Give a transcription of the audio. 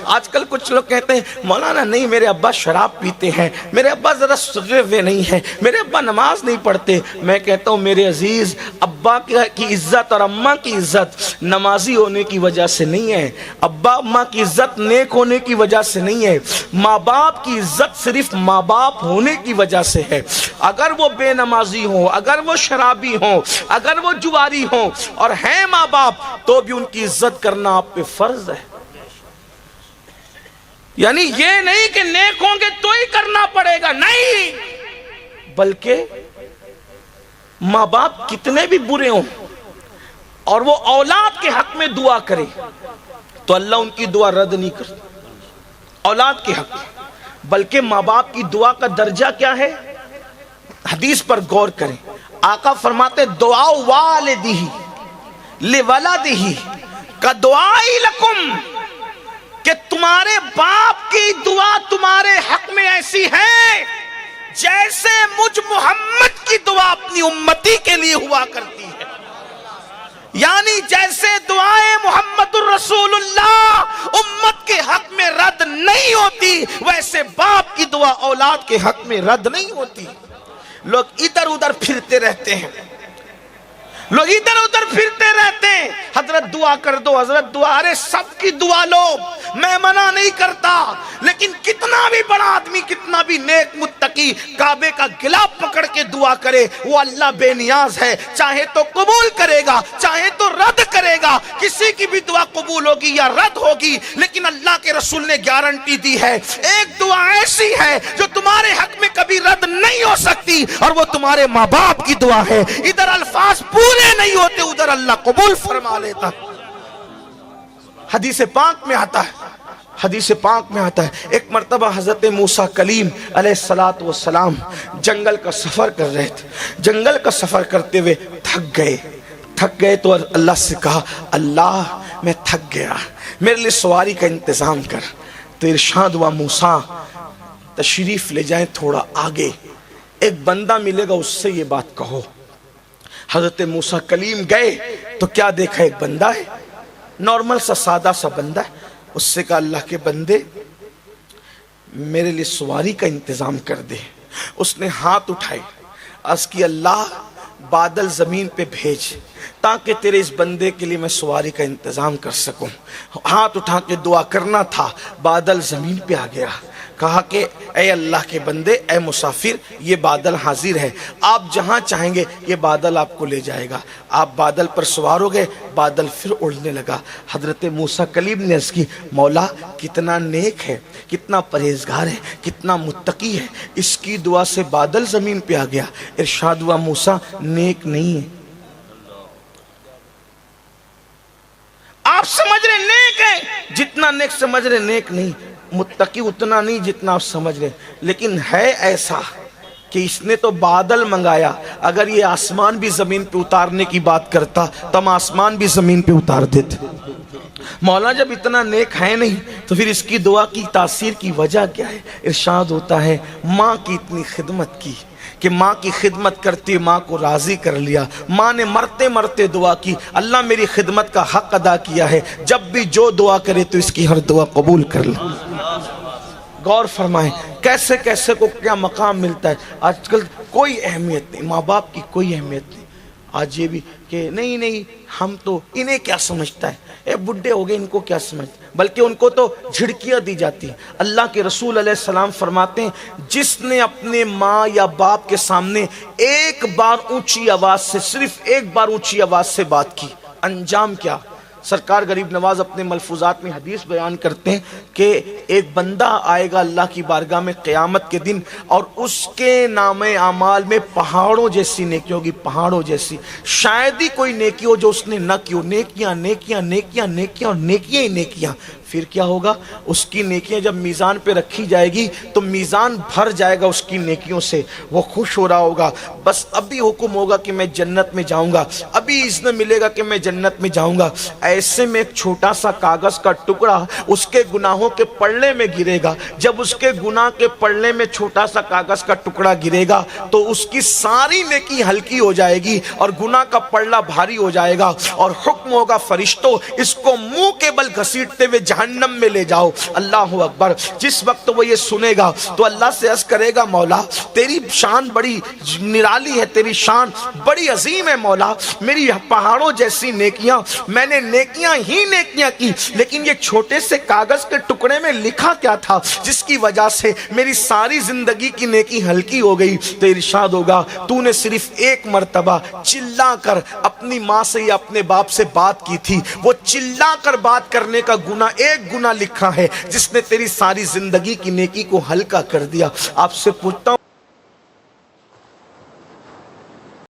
آج کل کچھ لوگ کہتے ہیں مولانا نہیں میرے ابا شراب پیتے ہیں، میرے ابا ذرا سجے ہوئے نہیں ہیں، میرے ابا نماز نہیں پڑھتے۔ میں کہتا ہوں میرے عزیز، ابا کی عزت اور اماں کی عزت نمازی ہونے کی وجہ سے نہیں ہے، ابا اماں کی عزت نیک ہونے کی وجہ سے نہیں ہے، ماں باپ کی عزت صرف ماں باپ ہونے کی وجہ سے ہے۔ اگر وہ بے نمازی ہوں، اگر وہ شرابی ہوں، اگر وہ جواری ہوں اور ہیں ماں باپ، تو بھی ان کی عزت کرنا آپ پہ فرض ہے۔ یعنی یہ نہیں کہ نیک ہوں گے تو ہی کرنا پڑے گا، نہیں، بلکہ ماں باپ کتنے بھی برے ہوں اور وہ اولاد کے حق میں دعا کرے تو اللہ ان کی دعا رد نہیں کرتا، اولاد کے حق میں۔ بلکہ ماں باپ کی دعا کا درجہ کیا ہے؟ حدیث پر غور کریں، آقا فرماتے دعا والدہ لولدہ کدعائی لکم، کہ تمہارے باپ کی دعا تمہارے حق میں ایسی ہے جیسے مجھ محمد کی دعا اپنی امتی کے لیے ہوا کرتی ہے۔ یعنی جیسے دعائیں محمد الرسول اللہ امت کے حق میں رد نہیں ہوتی، ویسے باپ کی دعا اولاد کے حق میں رد نہیں ہوتی۔ لوگ ادھر ادھر پھرتے رہتے ہیں، لوگ ادھر ادھر پھرتے رہتے ہیں، حضرت دعا کر دو، حضرت دعا، ارے سب کی دعا لو، میں منع نہیں کرتا، لیکن کتنا بھی بڑا آدمی، کتنا بھی نیک متقی کعبے کا گلاف پکڑ کے دعا کرے، وہ اللہ بے نیاز ہے، چاہے تو قبول کرے گا چاہے تو رد کرے گا، کسی کی بھی دعا قبول ہوگی یا رد ہوگی، لیکن اللہ کے رسول نے گارنٹی دی ہے، ایک دعا ایسی ہے جو تمہارے حق میں کبھی رد نہیں ہو سکتی، اور وہ تمہارے ماں باپ کی دعا ہے۔ ادھر الفاظ پورے نہیں ہوتے، ادھر اللہ قبول فرما لیتا۔ حدیث پاک میں آتا ہے، حدیث پاک میں آتا ہے، ایک مرتبہ حضرت موسیٰ کلیم علیہ السلام جنگل کا سفر کر رہے تھے، جنگل کا سفر کرتے ہوئے تھک گئے تو اللہ سے کہا اللہ میں تھک گیا، میرے لیے سواری کا انتظام کر۔ تو ارشاد ہوا موسیٰ تشریف لے جائیں تھوڑا آگے، ایک بندہ ملے گا اس سے یہ بات کہو۔ حضرت موسیٰ کلیم گئے تو کیا دیکھا؟ ایک بندہ ہے، نارمل سا سادہ سا بندہ ہے۔ اس سے کہا اللہ کے بندے میرے لیے سواری کا انتظام کر دے۔ اس نے ہاتھ اٹھائے، عرض کی اللہ بادل زمین پہ بھیج تاکہ تیرے اس بندے کے لیے میں سواری کا انتظام کر سکوں۔ ہاتھ اٹھا کے دعا کرنا تھا، بادل زمین پہ آ گیا۔ کہا کہ اے اللہ کے بندے، اے مسافر، یہ بادل حاضر ہے، آپ جہاں چاہیں گے یہ بادل آپ کو لے جائے گا۔ آپ بادل پر سوار ہو گئے، بادل پھر اڑنے لگا۔ حضرت موسیٰ کلیم نے عرض کی مولا کتنا نیک ہے، کتنا پرہیزگار ہے، کتنا متقی ہے، اس کی دعا سے بادل زمین پہ آ گیا۔ ارشاد ہوا موسیٰ نیک نہیں ہے۔ آپ سمجھ رہے نیک ہے، جتنا نیک سمجھ رہے نیک نہیں، متقی اتنا نہیں جتنا آپ سمجھ رہے، لیکن ہے ایسا کہ اس نے تو بادل منگایا، اگر یہ آسمان بھی زمین پہ اتارنے کی بات کرتا تو ہم آسمان بھی زمین پہ اتار دیتے۔ مولا جب اتنا نیک ہے نہیں تو پھر اس کی دعا کی تاثیر کی وجہ کیا ہے؟ ارشاد ہوتا ہے ماں کی اتنی خدمت کی کہ ماں کی خدمت کرتی ماں کو راضی کر لیا، ماں نے مرتے مرتے دعا کی اللہ میری خدمت کا حق ادا کیا ہے، جب بھی جو دعا کرے تو اس کی ہر دعا قبول کر لے۔ غور فرمائیں کیسے کیسے کو کیا مقام ملتا ہے۔ آج کل کوئی اہمیت نہیں، ماں باپ کی کوئی اہمیت نہیں۔ آج یہ بھی کہ نہیں ہم تو انہیں کیا سمجھتا ہے، اے بڈھے ہو گئے ان کو کیا سمجھتا ہے، بلکہ ان کو تو جھڑکیاں دی جاتی ہیں۔ اللہ کے رسول علیہ السلام فرماتے ہیں جس نے اپنے ماں یا باپ کے سامنے ایک بار اونچی آواز سے، صرف ایک بار اونچی آواز سے بات کی، انجام کیا؟ سرکار غریب نواز اپنے ملفوظات میں حدیث بیان کرتے ہیں کہ ایک بندہ آئے گا اللہ کی بارگاہ میں قیامت کے دن، اور اس کے نام اعمال میں پہاڑوں جیسی نیکی ہوگی، پہاڑوں جیسی، شاید ہی کوئی نیکی ہو جو اس نے نہ کی ہو، نیکیاں نیکیاں نیکیاں نیکیاں اور نیکیاں ہی نیکیاں۔ پھر کیا ہوگا؟ اس کی نیکیاں جب میزان پہ رکھی جائے گی تو میزان بھر جائے گا اس کی نیکیوں سے، وہ خوش ہو رہا ہوگا، بس ابھی حکم ہوگا کہ میں جنت میں جاؤں گا، ابھی اذن ملے گا کہ میں جنت میں جاؤں گا۔ ایسے میں ایک چھوٹا سا کاغذ کا ٹکڑا اس کے گناہوں کے پلڑے میں گرے گا۔ جب اس کے گناہ کے پلڑے میں چھوٹا سا کاغذ کا ٹکڑا گرے گا تو اس کی ساری نیکی ہلکی ہو جائے گی اور گناہ کا پلڑا بھاری ہو جائے گا، اور حکم ہوگا فرشتوں اس کو منہ کے بل گھسیٹتے ہوئے جہنم جہنم میں لے جاؤ۔ اللہ اکبر۔ جس وقت وہ یہ سنے گا تو اللہ سے عرض کرے گا مولا تیری شان بڑی نرالی ہے، تیری شان بڑی عظیم ہے مولا، میری پہاڑوں جیسی نیکیاں، میں نے نیکیاں ہی نیکیاں کی، لیکن یہ چھوٹے سے کاغذ کے ٹکڑے میں لکھا کیا تھا جس کی وجہ سے میری ساری زندگی کی نیکی ہلکی ہو گئی؟ تو ارشاد ہوگا تو نے صرف ایک مرتبہ چلا کر اپنی ماں سے یا اپنے باپ سے بات کی تھی، وہ چلا کر بات کرنے کا گناہ ایک گناہ لکھا ہے جس نے تیری ساری زندگی کی نیکی کو ہلکا کر دیا۔ آپ سے پوچھتا ہوں